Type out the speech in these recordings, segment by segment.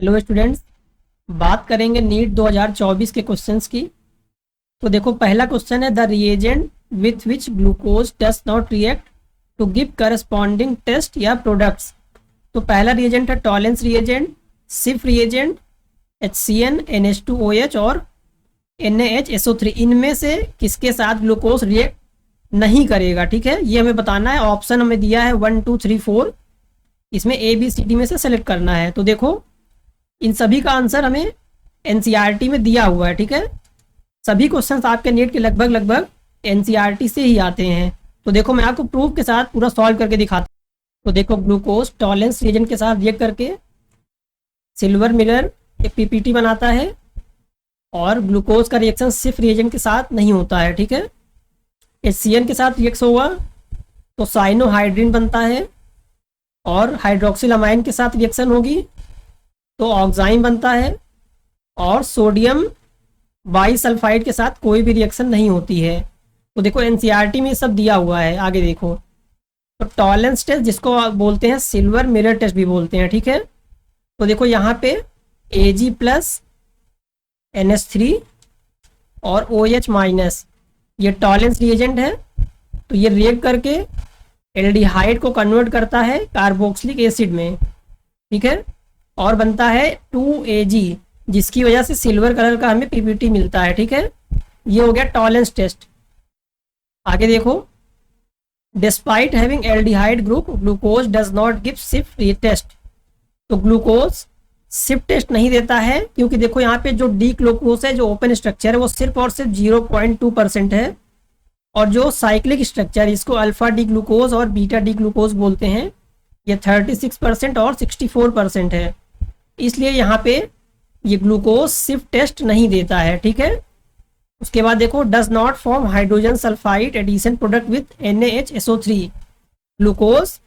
Hello students, बात करेंगे NEET 2024 के क्वेश्चंस की। तो देखो, पहला क्वेश्चन है the reagent with which glucose does not react to give corresponding test या प्रोडक्ट्स। तो पहला रिएजेंट है Tollens reagent, Schiff reagent, HCN, NH2OH और NaHSO3। इनमें से किसके साथ ग्लूकोज रिएक्ट नहीं करेगा? ठीक है, ये हमें बताना है। ऑप्शन हमें दिया है 1 2 3 4, इसमें ABCD में से सेलेक्ट करना है। तो देखो, इन सभी का आंसर हमें NCERT में दिया हुआ है। ठीक है, सभी क्वेश्चंस आपके नीट के लगभग NCERT से ही आते हैं। तो देखो, मैं आपको प्रूफ के साथ पूरा सॉल्व करके दिखाता हूँ। तो देखो, ग्लूकोज टॉलेंस रिएजेंट के साथ रिएक्ट करके सिल्वर मिरर एक PPT बनाता है, और ग्लूकोज का रिएक्शन सिर्फ रिएजेंट के साथ नहीं होता है। ठीक है, HCN के साथ रिएक्ट होगा तो साइनोहाइड्रिन बनता है, और हाइड्रोक्सिलामाइन के साथ रिएक्शन होगी तो ऑक्साइम बनता है, और सोडियम बाईसल्फाइड के साथ कोई भी रिएक्शन नहीं होती है। तो देखो, NCERT में सब दिया हुआ है। आगे देखो, तो टॉलेंस टेस्ट, जिसको आप बोलते हैं सिल्वर मिरर टेस्ट भी बोलते हैं। ठीक है, तो देखो यहाँ पे Ag प्लस NH3 और OH माइनस, ये टॉलेंस रिएजेंट है। तो ये रिएक्ट करके एल्डिहाइड को कन्वर्ट करता है कार्बोक्सिलिक एसिड में। ठीक है, और बनता है 2Ag, जिसकी वजह से सिल्वर कलर का हमें PPT मिलता है। ठीक है, ये हो गया टॉलेंस टेस्ट। आगे देखो, despite having aldehyde group glucose does not give Schiff test. तो ग्लूकोज सिफ टेस्ट नहीं देता है, क्योंकि देखो यहाँ पे जो डी ग्लूकोज है, जो ओपन स्ट्रक्चर है, वो सिर्फ और सिर्फ 0.2% है, और जो साइक्लिक स्ट्रक्चर, इसको अल्फा डी ग्लूकोज और बीटा डी ग्लूकोज बोलते हैं, ये 36% और 64% है। इसलिए यहाँ पे ये ग्लूकोज सिर्फ टेस्ट नहीं देता है। ठीक है, उसके बाद देखो, does not form hydrogen sulphide addition product with NaHSO3। Glucose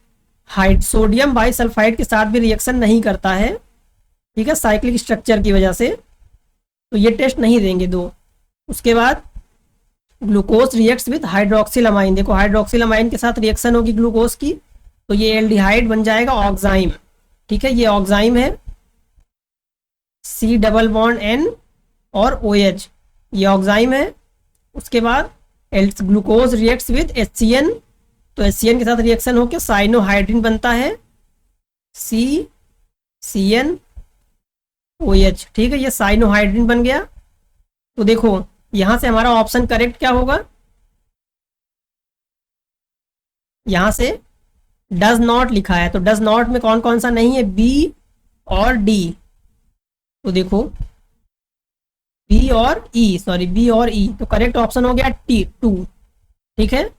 sodium bisulphide के साथ भी रिएक्शन नहीं करता है। ठीक है, साइक्लिक स्ट्रक्चर की वजह से, तो ये टेस्ट नहीं देंगे दो। उसके बाद ग्लूकोज रिएक्ट्स विथ हाइड्रोक्सिलामाइन। देखो, हाइड्रोक्सिलामाइन के साथ रिएक्शन होगी ग्लूकोज की, तो ये एल्डिहाइड बन जाएगा ऑक्साइम। ठीक है, ये ऑक्साइम है, C डबल बॉन्ड N और OH, ये ऑक्साइम है। उसके बाद ग्लूकोज रिएक्ट्स विथ HCN, तो HCN के साथ रिएक्शन होकर साइनोहाइड्रिन बनता है, CCNOH। ठीक है, ये साइनोहाइड्रिन बन गया। तो देखो, यहां से हमारा ऑप्शन करेक्ट क्या होगा? यहां से डज नॉट लिखा है, तो डज नॉट में कौन कौन सा नहीं है? B और D। तो देखो, B और E, तो करेक्ट ऑप्शन हो गया T 2। ठीक है,